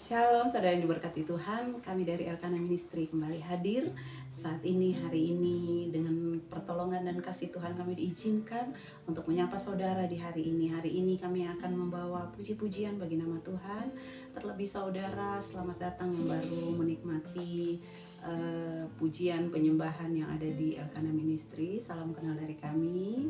Shalom, saudara yang diberkati Tuhan. Kami dari Elkana Ministry kembali hadir saat ini, hari ini, dengan pertolongan dan kasih Tuhan kami diizinkan untuk menyapa saudara di hari ini. Hari ini kami akan membawa puji-pujian bagi nama Tuhan. Terlebih saudara, selamat datang yang baru menikmati pujian penyembahan yang ada di Elkana Ministry. Salam kenal dari kami.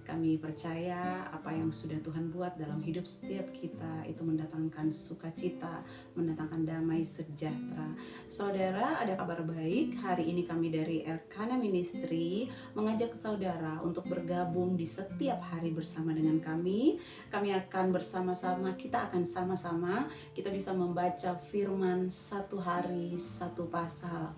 Kami percaya apa yang sudah Tuhan buat dalam hidup setiap kita itu mendatangkan sukacita, mendatangkan damai sejahtera. Saudara, ada kabar baik. Hari ini kami dari Elkana Ministry mengajak saudara untuk bergabung di setiap hari bersama dengan kami. Kami akan bersama-sama, kita akan sama-sama, kita bisa membaca firman satu hari, satu pasal.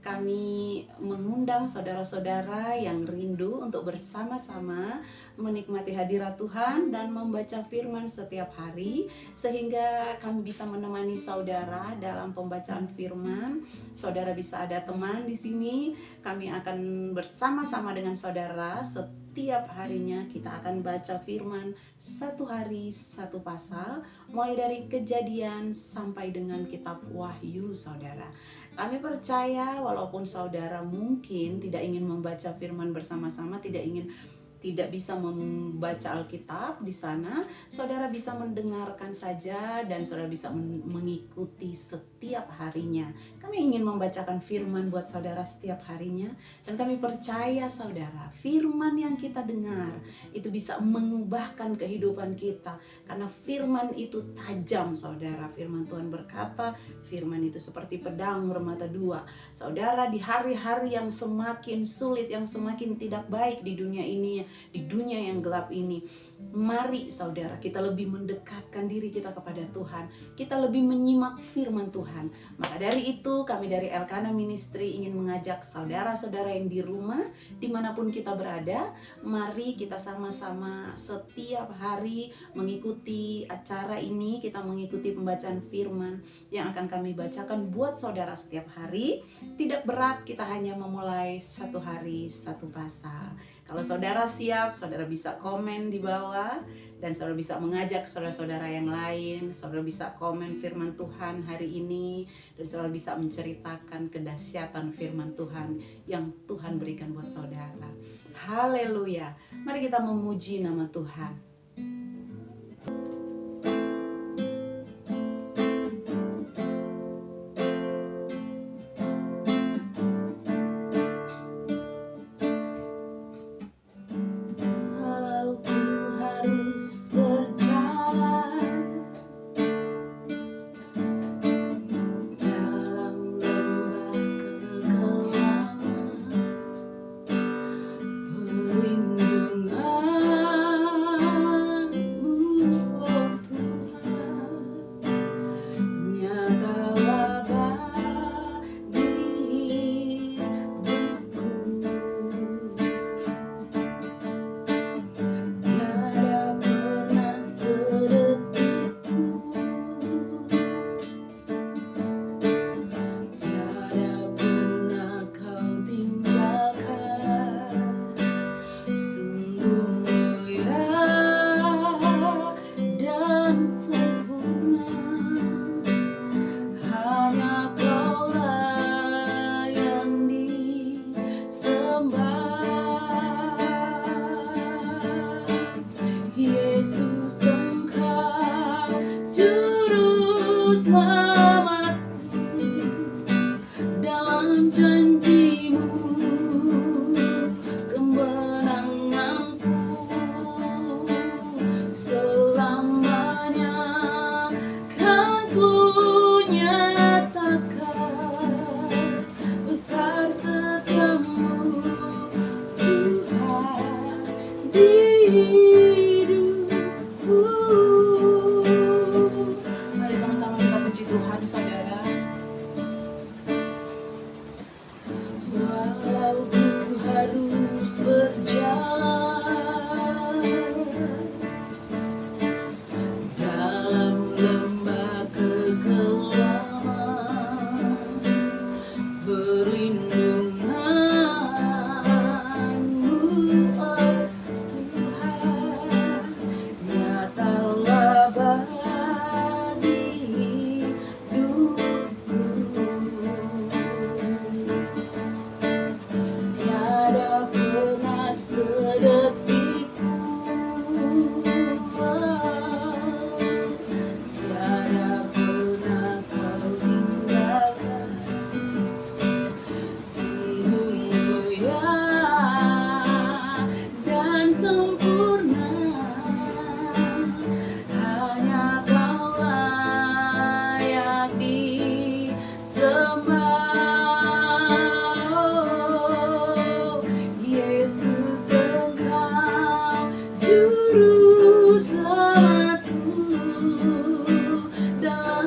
Kami mengundang saudara-saudara yang rindu untuk bersama-sama menikmati hadirat Tuhan dan membaca firman setiap hari, sehingga kami bisa menemani saudara dalam pembacaan firman. Saudara bisa ada teman di sini, kami akan bersama-sama dengan saudara setiap harinya. Kita akan baca firman satu hari satu pasal, mulai dari Kejadian sampai dengan kitab Wahyu. Saudara, kami percaya walaupun saudara mungkin tidak ingin membaca firman bersama-sama, tidak bisa membaca Alkitab di sana, saudara bisa mendengarkan saja dan saudara bisa mengikuti setiap harinya. Kami ingin membacakan firman buat saudara setiap harinya, dan kami percaya saudara, firman yang kita dengar itu bisa mengubahkan kehidupan kita, karena firman itu tajam. Saudara, firman Tuhan berkata, firman itu seperti pedang bermata dua. Saudara, di hari-hari yang semakin sulit, yang semakin tidak baik di dunia ini, di dunia yang gelap ini, mari saudara, kita lebih mendekatkan diri kita kepada Tuhan, kita lebih menyimak firman Tuhan. Maka dari itu kami dari Elkana Ministry ingin mengajak saudara-saudara yang di rumah, dimanapun kita berada, mari kita sama-sama setiap hari mengikuti acara ini. Kita mengikuti pembacaan firman yang akan kami bacakan buat saudara setiap hari. Tidak berat, kita hanya memulai satu hari satu pasal. Kalau saudara siap, saudara bisa komen di bawah, dan saudara bisa mengajak saudara-saudara yang lain. Saudara bisa komen firman Tuhan hari ini, dan saudara bisa menceritakan kedahsyatan firman Tuhan yang Tuhan berikan buat saudara. Haleluya. Mari kita memuji nama Tuhan. Mari sama-sama kita puji Tuhan, saudara.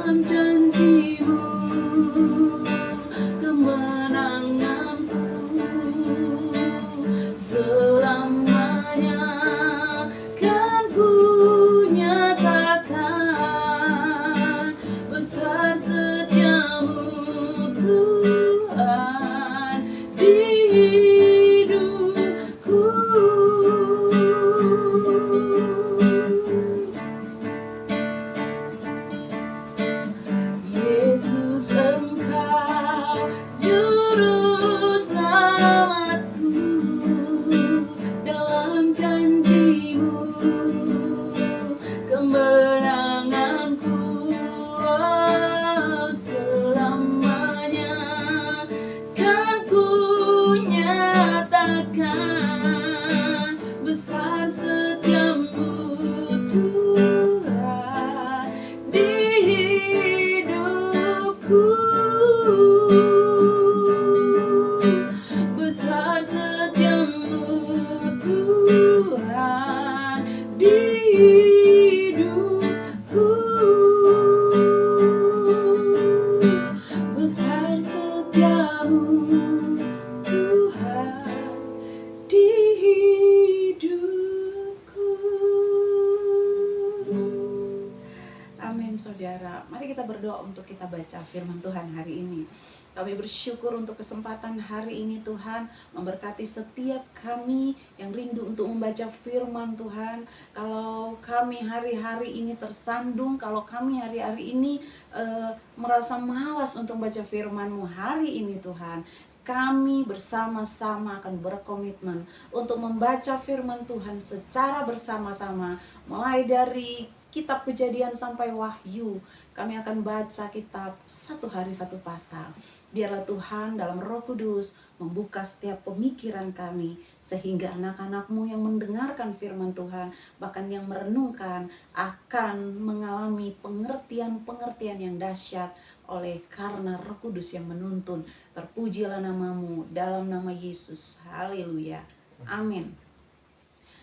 dalam janji-Mu, kemenanganku selamanya kan ku nyatakan, besar setiamu Tuhan di hidupku. Yesus, Engkau juru selamatku, dalam janji-Mu, kemenanganku selamanya kan ku nyatakan, besar setiamu Tuhan di hidupku. Besar setiamu Tuhan di hidupku. Besar setiamu Tuhan di hidupku. Amin, saudara. Mari kita berdoa untuk kita baca firman Tuhan hari ini. Kami bersyukur untuk kesempatan hari ini, Tuhan, memberkati setiap kami yang rindu untuk membaca firman Tuhan. Kalau kami hari-hari ini tersandung, kalau kami hari-hari ini merasa malas untuk membaca firman-Mu hari ini, Tuhan, kami bersama-sama akan berkomitmen untuk membaca firman Tuhan secara bersama-sama, mulai dari kitab Kejadian sampai Wahyu. Kami akan baca kitab satu hari satu pasal. Biarlah Tuhan dalam Roh Kudus membuka setiap pemikiran kami, sehingga anak-anak-Mu yang mendengarkan firman Tuhan, bahkan yang merenungkan, akan mengalami pengertian-pengertian yang dahsyat oleh karena Roh Kudus yang menuntun. Terpujilah nama-Mu dalam nama Yesus. Haleluya. Amin.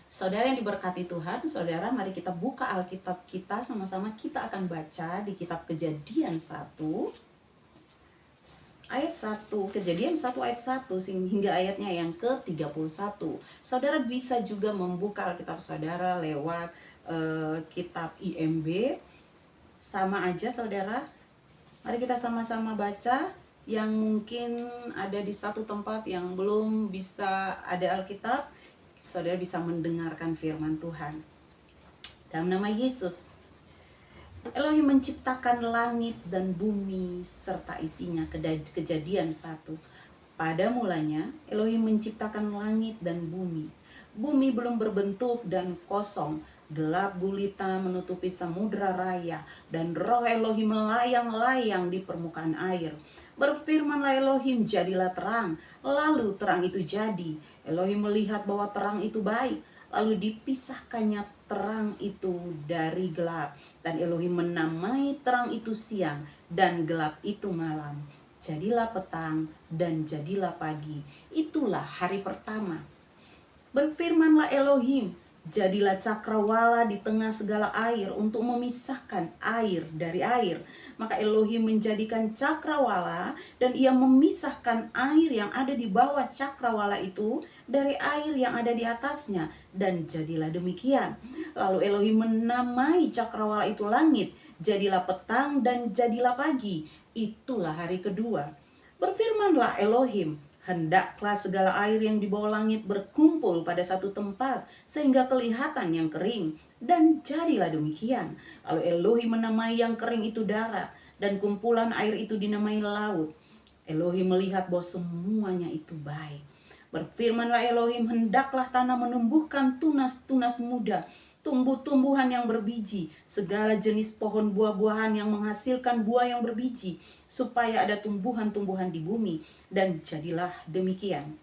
Saudara yang diberkati Tuhan, saudara, mari kita buka Alkitab kita sama-sama. Kita akan baca di kitab Kejadian 1 ayat 1, Kejadian 1 ayat 1 hingga ayatnya yang ke-31. Saudara bisa juga membuka Alkitab saudara lewat kitab IMB. Sama aja, saudara. Mari kita sama-sama baca. Yang mungkin ada di satu tempat yang belum bisa ada Alkitab, saudara bisa mendengarkan firman Tuhan. Dalam nama Yesus. Elohim menciptakan langit dan bumi serta isinya. Kejadian 1. Pada mulanya Elohim menciptakan langit dan bumi. Bumi belum berbentuk dan kosong. Gelap gulita menutupi samudra raya, dan roh Elohim melayang-layang di permukaan air. Berfirmanlah Elohim, jadilah terang. Lalu terang itu jadi. Elohim melihat bahwa terang itu baik. Lalu dipisahkannya terang itu dari gelap. Dan Elohim menamai terang itu siang, dan gelap itu malam. Jadilah petang, dan jadilah pagi. Itulah hari pertama. Berfirmanlah Elohim, jadilah cakrawala di tengah segala air untuk memisahkan air dari air. Maka Elohim menjadikan cakrawala, dan ia memisahkan air yang ada di bawah cakrawala itu dari air yang ada di atasnya. Dan jadilah demikian. Lalu Elohim menamai cakrawala itu langit. Jadilah petang dan jadilah pagi. Itulah hari kedua. Berfirmanlah Elohim, hendaklah segala air yang di bawah langit berkumpul pada satu tempat, sehingga kelihatan yang kering. Dan jadilah demikian. Lalu Elohim menamai yang kering itu darat, dan kumpulan air itu dinamai laut. Elohim melihat bahwa semuanya itu baik. Berfirmanlah Elohim, hendaklah tanah menumbuhkan tunas-tunas muda, tumbuh-tumbuhan yang berbiji, segala jenis pohon buah-buahan yang menghasilkan buah yang berbiji, supaya ada tumbuhan-tumbuhan di bumi. Dan jadilah demikian.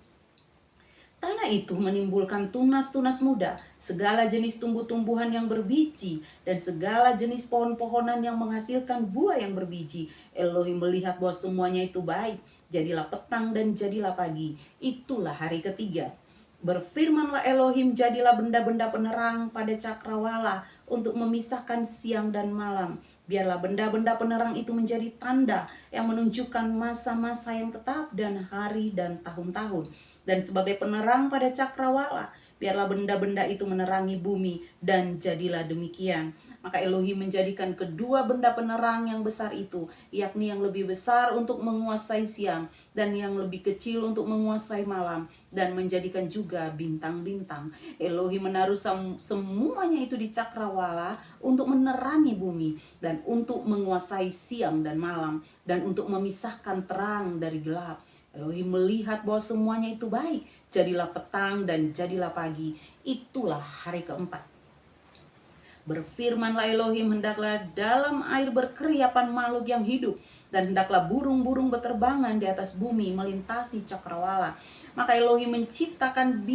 Tanah itu menimbulkan tunas-tunas muda, segala jenis tumbuh-tumbuhan yang berbiji, dan segala jenis pohon-pohonan yang menghasilkan buah yang berbiji. Elohim melihat bahwa semuanya itu baik. Jadilah petang dan jadilah pagi. Itulah hari ketiga. Berfirmanlah Elohim, jadilah benda-benda penerang pada cakrawala untuk memisahkan siang dan malam. Biarlah benda-benda penerang itu menjadi tanda yang menunjukkan masa-masa yang tetap dan hari dan tahun-tahun. Dan sebagai penerang pada cakrawala, biarlah benda-benda itu menerangi bumi, dan jadilah demikian. Maka Elohim menjadikan kedua benda penerang yang besar itu, yakni yang lebih besar untuk menguasai siang dan yang lebih kecil untuk menguasai malam, dan menjadikan juga bintang-bintang. Elohim menaruh semuanya itu di cakrawala untuk menerangi bumi dan untuk menguasai siang dan malam dan untuk memisahkan terang dari gelap. Elohim melihat bahwa semuanya itu baik. Jadilah petang dan jadilah pagi. Itulah hari keempat. Berfirmanlah Elohim, hendaklah dalam air berkeriapan makhluk yang hidup, dan hendaklah burung-burung berterbangan di atas bumi melintasi cakrawala. Maka Elohim menciptakan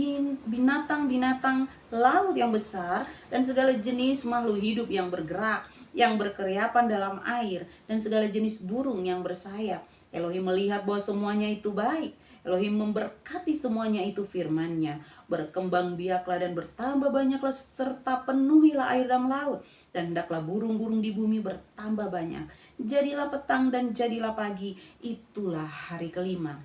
binatang-binatang laut yang besar dan segala jenis makhluk hidup yang bergerak, yang berkeriapan dalam air, dan segala jenis burung yang bersayap. Elohim melihat bahwa semuanya itu baik. Elohim memberkati semuanya itu firman-Nya. Berkembang biaklah dan bertambah banyaklah serta penuhilah air dalam laut. Dan hendaklah burung-burung di bumi bertambah banyak. Jadilah petang dan jadilah pagi. Itulah hari kelima.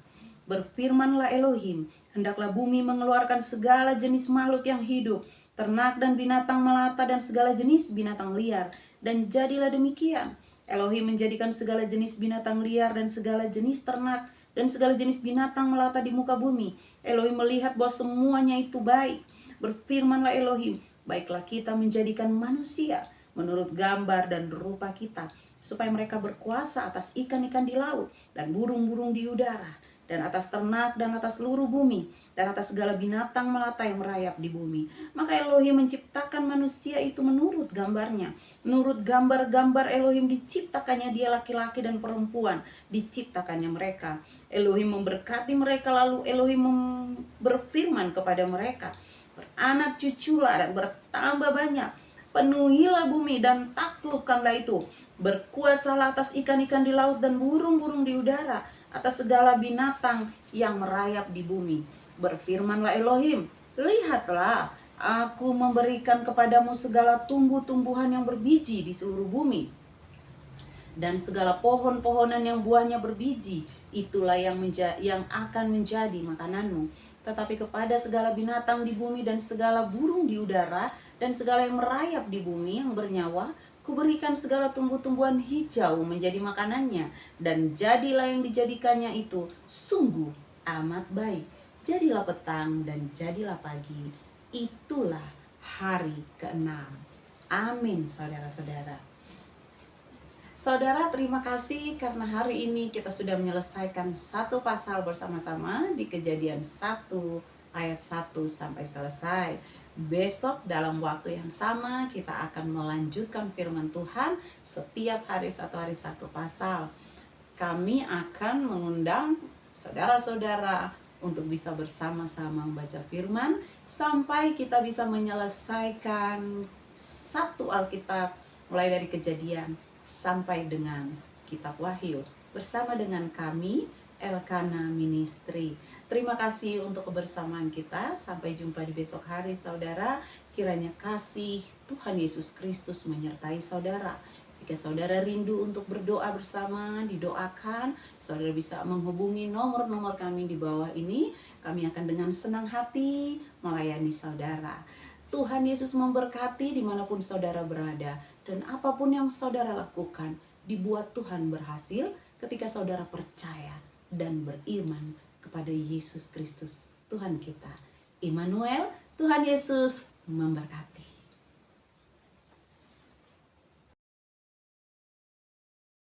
Berfirmanlah Elohim, hendaklah bumi mengeluarkan segala jenis makhluk yang hidup, ternak dan binatang melata dan segala jenis binatang liar. Dan jadilah demikian. Elohim menjadikan segala jenis binatang liar dan segala jenis ternak dan segala jenis binatang melata di muka bumi. Elohim melihat bahwa semuanya itu baik. Berfirmanlah Elohim, baiklah kita menjadikan manusia menurut gambar dan rupa kita, supaya mereka berkuasa atas ikan-ikan di laut dan burung-burung di udara, dan atas ternak dan atas seluruh bumi, dan atas segala binatang melata yang merayap di bumi. Maka Elohim menciptakan manusia itu menurut gambarnya. Menurut gambar-gambar Elohim diciptakannya dia, laki-laki dan perempuan diciptakannya mereka. Elohim memberkati mereka, lalu Elohim berfirman kepada mereka, beranak cuculah dan bertambah banyak, penuhilah bumi dan taklukkanlah itu, berkuasalah atas ikan-ikan di laut dan burung-burung di udara, atas segala binatang yang merayap di bumi. Berfirmanlah Elohim, lihatlah, aku memberikan kepadamu segala tumbuh-tumbuhan yang berbiji di seluruh bumi, dan segala pohon-pohonan yang buahnya berbiji, itulah yang akan menjadi makananmu. Tetapi kepada segala binatang di bumi dan segala burung di udara dan segala yang merayap di bumi yang bernyawa, kuberikan segala tumbuh-tumbuhan hijau menjadi makanannya. Dan jadilah yang dijadikannya itu sungguh amat baik. Jadilah petang dan jadilah pagi. Itulah hari ke-6. Amin, saudara-saudara. Saudara, terima kasih karena hari ini kita sudah menyelesaikan satu pasal bersama-sama di Kejadian 1 ayat 1 sampai selesai. Besok dalam waktu yang sama kita akan melanjutkan firman Tuhan, setiap hari satu pasal. Kami akan mengundang saudara-saudara untuk bisa bersama-sama membaca firman sampai kita bisa menyelesaikan satu Alkitab mulai dari Kejadian sampai dengan kitab Wahyu bersama dengan kami Elkana Ministry. Terima kasih untuk kebersamaan kita. Sampai jumpa di besok hari, saudara. Kiranya kasih Tuhan Yesus Kristus menyertai saudara. Jika saudara rindu untuk berdoa bersama, didoakan, saudara bisa menghubungi nomor-nomor kami di bawah ini. Kami akan dengan senang hati melayani saudara. Tuhan Yesus memberkati dimanapun saudara berada. Dan apapun yang saudara lakukan, dibuat Tuhan berhasil ketika saudara percaya dan beriman kepada Yesus Kristus, Tuhan kita. Immanuel, Tuhan Yesus memberkati.